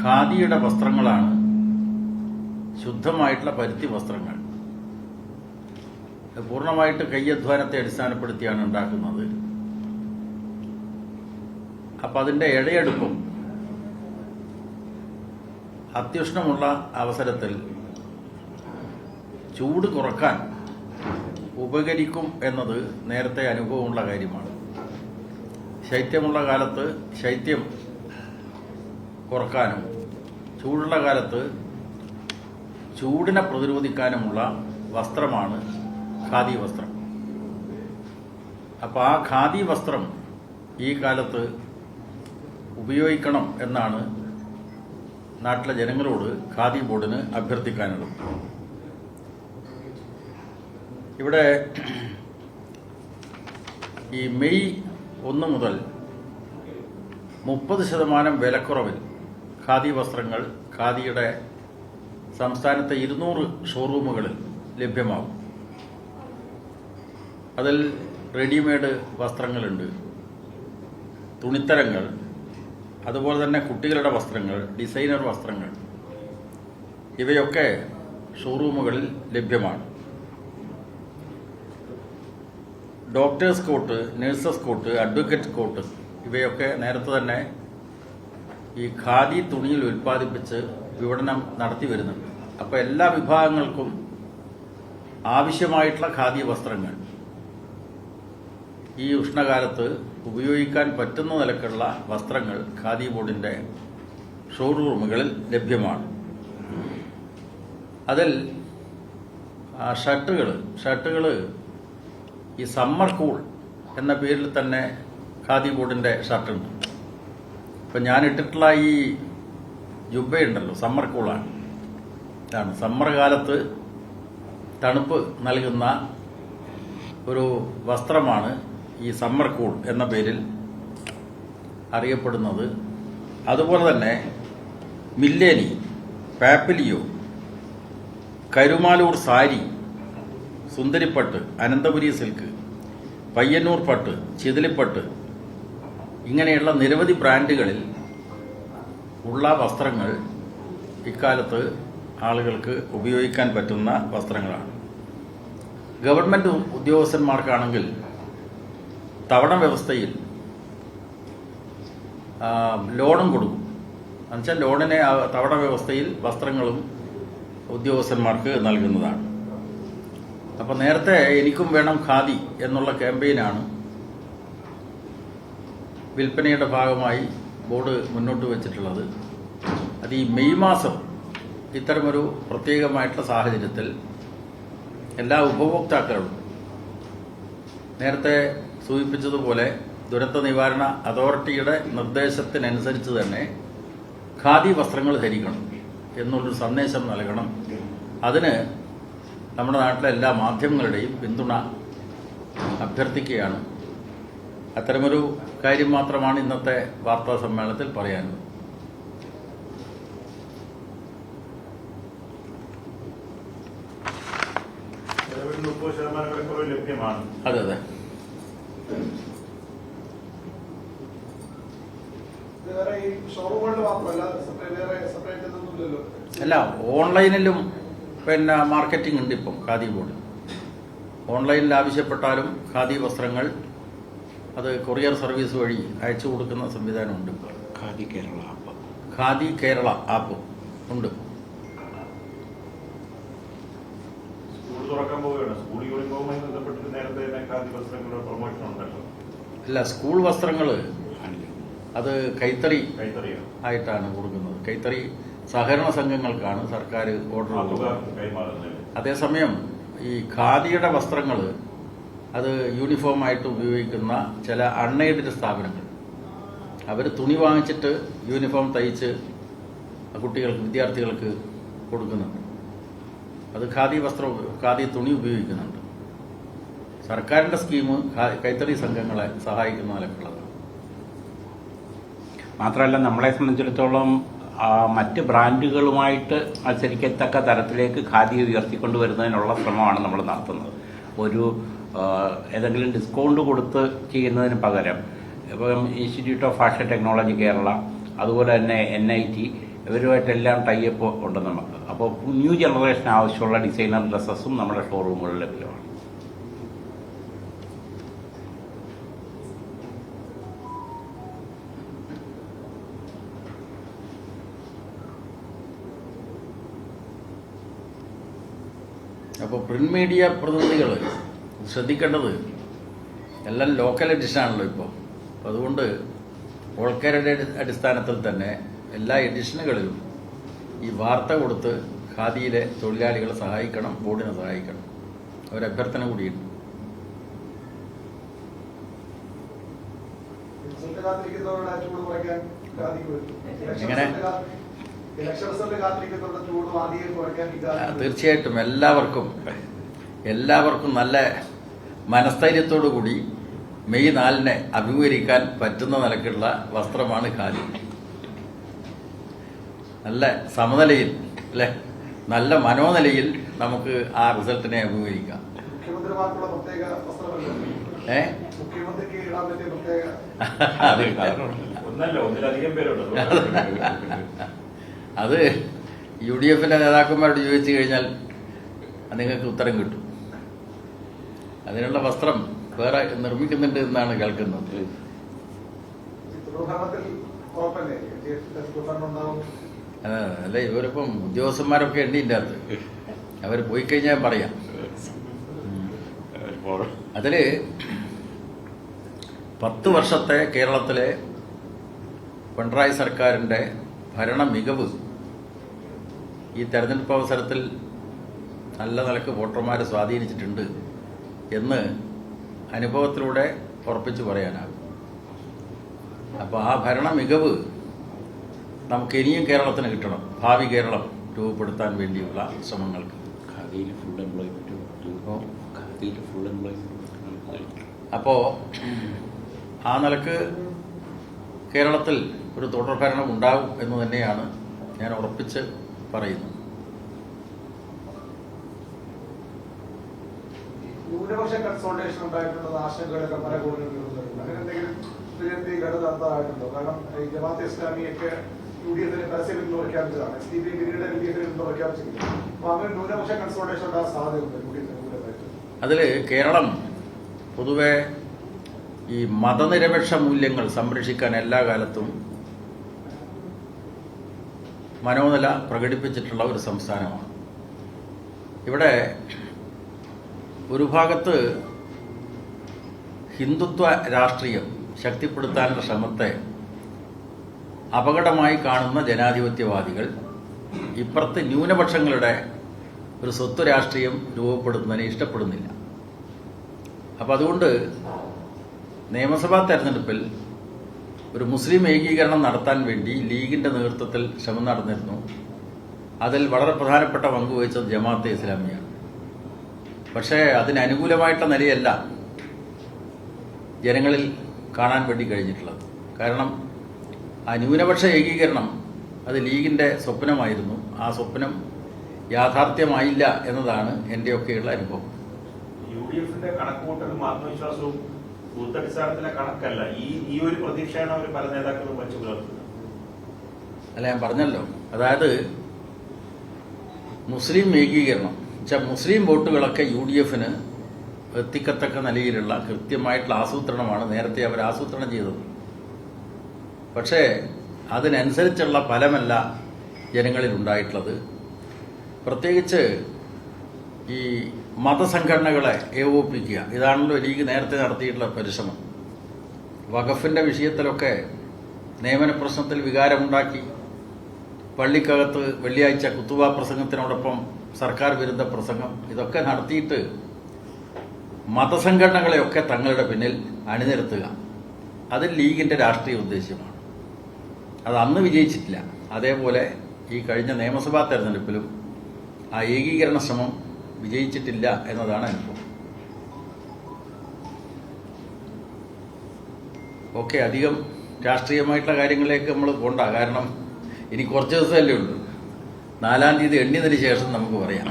ഖാദിയുടെ വസ്ത്രങ്ങളാണ് ശുദ്ധമായിട്ടുള്ള പരുത്തി വസ്ത്രങ്ങൾ. പൂർണ്ണമായിട്ട് കയ്യധ്വാനത്തെ അടിസ്ഥാനപ്പെടുത്തിയാണ് ഉണ്ടാക്കുന്നത്. അപ്പം അതിൻ്റെ ഇഴയെടുപ്പും അത്യുഷ്ണമുള്ള അവസരത്തിൽ ചൂട് കുറക്കാൻ ഉപകരിക്കും എന്നത് നേരത്തെ അനുഭവമുള്ള കാര്യമാണ്. ശൈത്യമുള്ള കാലത്ത് ശൈത്യം കുറക്കാനും ചൂടുള്ള കാലത്ത് ചൂടിനെ പ്രതിരോധിക്കാനുമുള്ള വസ്ത്രമാണ് ഖാദി വസ്ത്രം. അപ്പോൾ ആ ഖാദി വസ്ത്രം ഈ കാലത്ത് ഉപയോഗിക്കണം എന്നാണ് നാട്ടിലെ ജനങ്ങളോട് ഖാദി ബോർഡിന് അഭ്യർത്ഥിക്കാനുള്ളത്. ഇവിടെ ഈ മെയ് 1 മുതൽ 30% വിലക്കുറവിൽ ഖാദി വസ്ത്രങ്ങൾ ഖാദിയുടെ സംസ്ഥാനത്തെ 200 ഷോറൂമുകളിൽ ലഭ്യമാകും. അതിൽ റെഡിമെയ്ഡ് വസ്ത്രങ്ങളുണ്ട്, തുണിത്തരങ്ങൾ, അതുപോലെ തന്നെ കുട്ടികളുടെ വസ്ത്രങ്ങൾ, ഡിസൈനർ വസ്ത്രങ്ങൾ, ഇവയൊക്കെ ഷോറൂമുകളിൽ ലഭ്യമാണ്. Doctors coat, nurses coat, advocate coat ഇവയൊക്കെ നേരത്തെ തന്നെ ഈ ഖാദി തുണിയിൽ ഉൽപ്പാദിപ്പിച്ച് വിപണനം നടത്തി വരുന്നുണ്ട്. അപ്പോൾ എല്ലാ വിഭാഗങ്ങൾക്കും ആവശ്യമായിട്ടുള്ള ഖാദി വസ്ത്രങ്ങൾ ഈ ഉഷ്ണകാലത്ത് ഉപയോഗിക്കാൻ പറ്റുന്ന നിലക്കുള്ള വസ്ത്രങ്ങൾ ഖാദി ബോർഡിൻ്റെ ഷോറൂമുകളിൽ ലഭ്യമാണ്. അതിൽ ഷർട്ടുകൾ ഈ സമ്മർ കൂൾ എന്ന പേരിൽ തന്നെ ഖാദി ബോർഡിൻ്റെ ഷർട്ടുണ്ട്. ഇപ്പം ഞാൻ ഇട്ടിട്ടുള്ള ഈ ജുബ്ബയുണ്ടല്ലോ, സമ്മർ കൂളാണ്. ഇതാണ് സമ്മർ കാലത്ത് തണുപ്പ് നൽകുന്ന ഒരു വസ്ത്രമാണ് ഈ സമ്മർ കൂൾ എന്ന പേരിൽ അറിയപ്പെടുന്നത്. അതുപോലെ തന്നെ മില്ലേനി, പാപ്പിലിയോ, കരുമാലൂർ സാരി, സുന്ദരിപ്പട്ട്, അനന്തപുരി സിൽക്ക്, പയ്യന്നൂർ പട്ട്, ചിതലിപ്പട്ട്, ഇങ്ങനെയുള്ള നിരവധി ബ്രാൻഡുകളിൽ ഉള്ള വസ്ത്രങ്ങൾ ഇക്കാലത്ത് ആളുകൾക്ക് ഉപയോഗിക്കാൻ പറ്റുന്ന വസ്ത്രങ്ങളാണ്. ഗവൺമെൻറ് ഉദ്യോഗസ്ഥന്മാർക്കാണെങ്കിൽ തവണ വ്യവസ്ഥയിൽ ലോണും കൊടുക്കും. എന്നുവെച്ചാൽ ലോണിനെ തവണ വ്യവസ്ഥയിൽ വസ്ത്രങ്ങളും ഉദ്യോഗസ്ഥന്മാർക്ക് നൽകുന്നതാണ്. അപ്പോൾ നേരത്തെ എനിക്കും വേണം ഖാദി എന്നുള്ള ക്യാമ്പയിനാണ് വിൽപ്പനയുടെ ഭാഗമായി ബോർഡ് മുന്നോട്ട് വെച്ചിട്ടുള്ളത്. അത് ഈ മെയ് മാസം ഇത്തരമൊരു പ്രത്യേകമായിട്ടുള്ള സാഹചര്യത്തിൽ എല്ലാ ഉപഭോക്താക്കളും നേരത്തെ സൂചിപ്പിച്ചതുപോലെ ദുരന്ത നിവാരണ അതോറിറ്റിയുടെ നിർദ്ദേശത്തിനനുസരിച്ച് തന്നെ ഖാദി വസ്ത്രങ്ങൾ ധരിക്കണം എന്നുള്ളൊരു സന്ദേശം നൽകണം. അതിന് നമ്മുടെ നാട്ടിലെ എല്ലാ മാധ്യമങ്ങളുടെയും പിന്തുണ അഭ്യർത്ഥിക്കുകയാണ്. അത്തരമൊരു കാര്യം മാത്രമാണ് ഇന്നത്തെ വാർത്താ സമ്മേളനത്തിൽ പറയാനുള്ളത്. അതെ അതെ അല്ല, ഓൺലൈനിലും പിന്നെ മാർക്കറ്റിംഗ് ഉണ്ട്. ഇപ്പം ഖാദി ബോർഡ് ഓൺലൈനിൽ ആവശ്യപ്പെട്ടാലും ഖാദി വസ്ത്രങ്ങൾ അത് കൊറിയർ സർവീസ് വഴി അയച്ചു കൊടുക്കുന്ന സംവിധാനമുണ്ട്. ഖാദി കേരള ആപ്പ് ഉണ്ട്. അല്ല, സ്കൂൾ വസ്ത്രങ്ങൾ അത് കൈത്തറി ആയിട്ടാണ് കൊടുക്കുന്നത്. കൈത്തറി സഹകരണ സംഘങ്ങൾക്കാണ് സർക്കാർ ഓർഡർ കൊടുക്കുന്നത്. അതേസമയം ഈ ഖാദിയുടെ വസ്ത്രങ്ങൾ അത് യൂണിഫോമായിട്ട് ഉപയോഗിക്കുന്ന ചില അൺഎയ്ഡഡ് സ്ഥാപനങ്ങൾ അവർ തുണി വാങ്ങിച്ചിട്ട് യൂണിഫോം തയ്ച്ച് കുട്ടികൾക്ക്, വിദ്യാർത്ഥികൾക്ക് കൊടുക്കുന്നുണ്ട്. അത് ഖാദി തുണി ഉപയോഗിക്കുന്നുണ്ട്. സർക്കാരിൻ്റെ സ്കീം കൈത്തറി സംഘങ്ങളെ സഹായിക്കുന്ന നിലക്കുള്ളതാണ്. മാത്രമല്ല, നമ്മളെ സംബന്ധിച്ചിടത്തോളം മറ്റ് ബ്രാൻഡുകളുമായിട്ട് മത്സരിക്കത്തക്ക തരത്തിലേക്ക് ഖാദി ഉയർത്തിക്കൊണ്ടുവരുന്നതിനുള്ള ശ്രമമാണ് നമ്മൾ നടത്തുന്നത്. ഒരു ഏതെങ്കിലും ഡിസ്കൗണ്ട് കൊടുത്ത് ചെയ്യുന്നതിന് പകരം ഇപ്പം institute of fashion technology Kerala, അതുപോലെ തന്നെ NIT, ഇവരുമായിട്ടെല്ലാം ടൈപ്പ് ഉണ്ട് നമുക്ക്. അപ്പോൾ ന്യൂ ജനറേഷൻ ആവശ്യമുള്ള ഡിസൈനർ ഡ്രസ്സസും നമ്മുടെ ഷോറൂമുകളിൽ ലഭ്യമാണ്. അപ്പോൾ പ്രിന്റ് മീഡിയ പ്രതിനിധികൾ ശ്രദ്ധിക്കേണ്ടത് എല്ലാം ലോക്കൽ എഡിഷനാണല്ലോ ഇപ്പോൾ. അപ്പോൾ അതുകൊണ്ട് ഓൾക്കാരുടെ അടിസ്ഥാനത്തിൽ തന്നെ എല്ലാ എഡിഷനുകളിലും ഈ വാർത്ത കൊടുത്ത് ഖാദിയിലെ തൊഴിലാളികളെ സഹായിക്കണം, ബോർഡിനെ സഹായിക്കണം. ഒരഭ്യർത്ഥന കൂടിയുണ്ട്. എങ്ങനെ? തീർച്ചയായിട്ടും എല്ലാവർക്കും നല്ല മനസ്ഥൈര്യത്തോടു കൂടി മെയ് 4-നെ അഭിമുഖീകരിക്കാൻ പറ്റുന്ന നിലക്കുള്ള വസ്ത്രമാണ് ഖാദി. നല്ല സമനിലയിൽ അല്ലെ, നല്ല മനോനിലയിൽ നമുക്ക് ആ റിസൾട്ടിനെ അഭിമുഖീകരിക്കാം. അത് UDF-ന്റെ നേതാക്കന്മാരോട് ചോദിച്ചു കഴിഞ്ഞാൽ നിങ്ങൾക്ക് ഉത്തരം കിട്ടും. അതിനുള്ള വസ്ത്രം വേറെ നിർമ്മിക്കുന്നുണ്ട് എന്നാണ് കേൾക്കുന്നത്. അല്ല, ഇവരിപ്പം ഉദ്യോഗസ്ഥന്മാരൊക്കെ ഉണ്ട് ഇതിൻ്റെ അകത്ത്. അവർ പോയി കഴിഞ്ഞാൽ പറയാം. അതില് 10 വർഷത്തെ കേരളത്തിലെ പിണറായി സർക്കാരിൻ്റെ ഭരണ മികവ് ഈ തെരഞ്ഞെടുപ്പ് അവസരത്തിൽ നല്ല നിലക്ക് വോട്ടർമാരെ സ്വാധീനിച്ചിട്ടുണ്ട് എന്ന് അനുഭവത്തിലൂടെ ഉറപ്പിച്ചു പറയാനാകും. അപ്പോൾ ആ ഭരണ മികവ് നമുക്ക് ഇനിയും കേരളത്തിന് കിട്ടണം, ഭാവി കേരളം രൂപപ്പെടുത്താൻ വേണ്ടിയുള്ള ശ്രമങ്ങൾക്ക്. അപ്പോൾ ആ നിലക്ക് കേരളത്തിൽ ഒരു തുടർഭരണം ഉണ്ടാകും എന്ന് തന്നെയാണ് ഞാൻ ഉറപ്പിച്ച് പറയുന്നത്. ന്യൂനപക്ഷ കൺസോൾട്ടേഷൻ ഉണ്ടായിട്ടുള്ള ആശങ്കകളൊക്കെ പല കൂടുതലുണ്ട്. അങ്ങനെ എന്തെങ്കിലും ഘടകത്തായിട്ടുണ്ടോ? കാരണം ഈ ജമാഅത്തെ ഇസ്ലാമിയൊക്കെ UDF-ന് പരസ്യം നിന്ന് പ്രഖ്യാപിച്ചതാണ്, SDP പിന്നീട് LDF-ൽ നിന്ന് പ്രഖ്യാപിച്ചിരിക്കുന്നത്. അപ്പൊ അങ്ങനെ ന്യൂനപക്ഷ കൺസോൾട്ടേഷൻ ഉണ്ടാകാൻ സാധ്യതയുണ്ട് UDF-ന്. അതിൽ കേരളം പൊതുവെ ഈ മതനിരപേക്ഷ മൂല്യങ്ങൾ സംരക്ഷിക്കാൻ എല്ലാ കാലത്തും മനോനില പ്രകടിപ്പിച്ചിട്ടുള്ള ഒരു സംസ്ഥാനമാണ്. ഇവിടെ ഒരു ഭാഗത്ത് ഹിന്ദുത്വ രാഷ്ട്രീയം ശക്തിപ്പെടുത്താനുള്ള ശ്രമത്തെ അപകടമായി കാണുന്ന ജനാധിപത്യവാദികൾ ഇപ്പുറത്ത് ന്യൂനപക്ഷങ്ങളുടെ ഒരു സ്വത്ത് രാഷ്ട്രീയം രൂപപ്പെടുത്തുന്നതിനെ ഇഷ്ടപ്പെടുന്നില്ല. അപ്പം അതുകൊണ്ട് നിയമസഭാ തെരഞ്ഞെടുപ്പിൽ ഒരു മുസ്ലിം ഏകീകരണം നടത്താൻ വേണ്ടി ലീഗിന്റെ നേതൃത്വത്തിൽ ശ്രമം നടന്നിരുന്നു. അതിൽ വളരെ പ്രധാനപ്പെട്ട പങ്ക് വഹിച്ചത് ജമാഅത്തെ ഇസ്ലാമിയാണ്. പക്ഷേ അതിനനുകൂലമായിട്ടുള്ള നിലയല്ല ജനങ്ങളിൽ കാണാൻ വേണ്ടി കഴിഞ്ഞിട്ടുള്ളത്. കാരണം ആ ന്യൂനപക്ഷ ഏകീകരണം അത് ലീഗിന്റെ സ്വപ്നമായിരുന്നു. ആ സ്വപ്നം യാഥാർത്ഥ്യമായില്ല എന്നതാണ് എൻ്റെയൊക്കെയുള്ള അനുഭവം. UDF-ന്റെ കണക്കുകൂട്ടലും ആത്മവിശ്വാസവും ബൂത്തടിസ്ഥാനത്തിലെ കണക്കല്ല, ഈ ഒരു പ്രതീക്ഷയാണ് അവർ പല നേതാക്കളും വച്ചു പുലർത്തുന്നത്. അല്ല, ഞാൻ പറഞ്ഞല്ലോ, അതായത് മുസ്ലിം ഏകീകരണം വെച്ചാൽ മുസ്ലിം വോട്ടുകളൊക്കെ UDF-ന് എത്തിക്കത്തക്ക നിലയിലുള്ള കൃത്യമായിട്ടുള്ള ആസൂത്രണമാണ് നേരത്തെ അവർ ആസൂത്രണം ചെയ്തത്. പക്ഷേ അതിനനുസരിച്ചുള്ള ഫലമല്ല ജനങ്ങളിൽ ഉണ്ടായിട്ടുള്ളത്. പ്രത്യേകിച്ച് ഈ മതസംഘടനകളെ ഏകോപിപ്പിക്കുക, ഇതാണല്ലോ ലീഗ് നേരത്തെ നടത്തിയിട്ടുള്ള പരിശ്രമം. വഖഫിന്റെ വിഷയത്തിലൊക്കെ നിയമന പ്രശ്നത്തിൽ വികാരമുണ്ടാക്കി പള്ളിക്കകത്ത് വെള്ളിയാഴ്ച കുത്തുബ പ്രസംഗത്തിനോടൊപ്പം സർക്കാർ വിരുദ്ധ പ്രസംഗം ഇതൊക്കെ നടത്തിയിട്ട് മതസംഘടനകളെയൊക്കെ തങ്ങളുടെ പിന്നിൽ അണിനിരത്തുക, അത് ലീഗിന്റെ രാഷ്ട്രീയ ഉദ്ദേശ്യമാണ്. അത് അന്ന് വിജയിച്ചിട്ടില്ല. അതേപോലെ ഈ കഴിഞ്ഞ നിയമസഭാ തെരഞ്ഞെടുപ്പിലും ആ ഏകീകരണ ശ്രമം വിജയിച്ചിട്ടില്ല എന്നതാണ് അനുഭവം. ഓക്കെ, അധികം രാഷ്ട്രീയമായിട്ടുള്ള കാര്യങ്ങളിലേക്ക് നമ്മൾ പോണ്ട. കാരണം ഇനി കുറച്ച് ദിവസമല്ലേ ഉള്ളൂ. 4-ാം തീയതി എണ്ണിയതിന് ശേഷം നമുക്ക് പറയാം.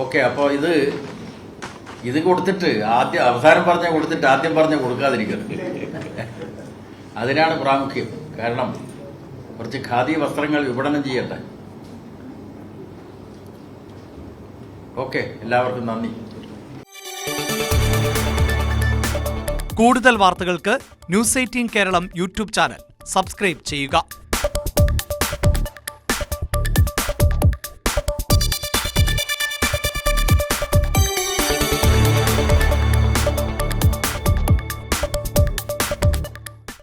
ഓക്കെ, അപ്പോൾ ഇത് കൊടുത്തിട്ട് അവസാനം പറഞ്ഞ കൊടുത്തിട്ട് ആദ്യം പറഞ്ഞ കൊടുക്കാതിരിക്കുന്നത് അതിനാണ് പ്രാമുഖ്യം. കാരണം കുറച്ച് ഖാദി വസ്ത്രങ്ങൾ വിപണനം ചെയ്യട്ടെ. ഓക്കെ, എല്ലാവർക്കും നന്ദി. കൂടുതൽ വാർത്തകൾക്ക് news 18 Keralam YouTube channel subscribe ചെയ്യുക.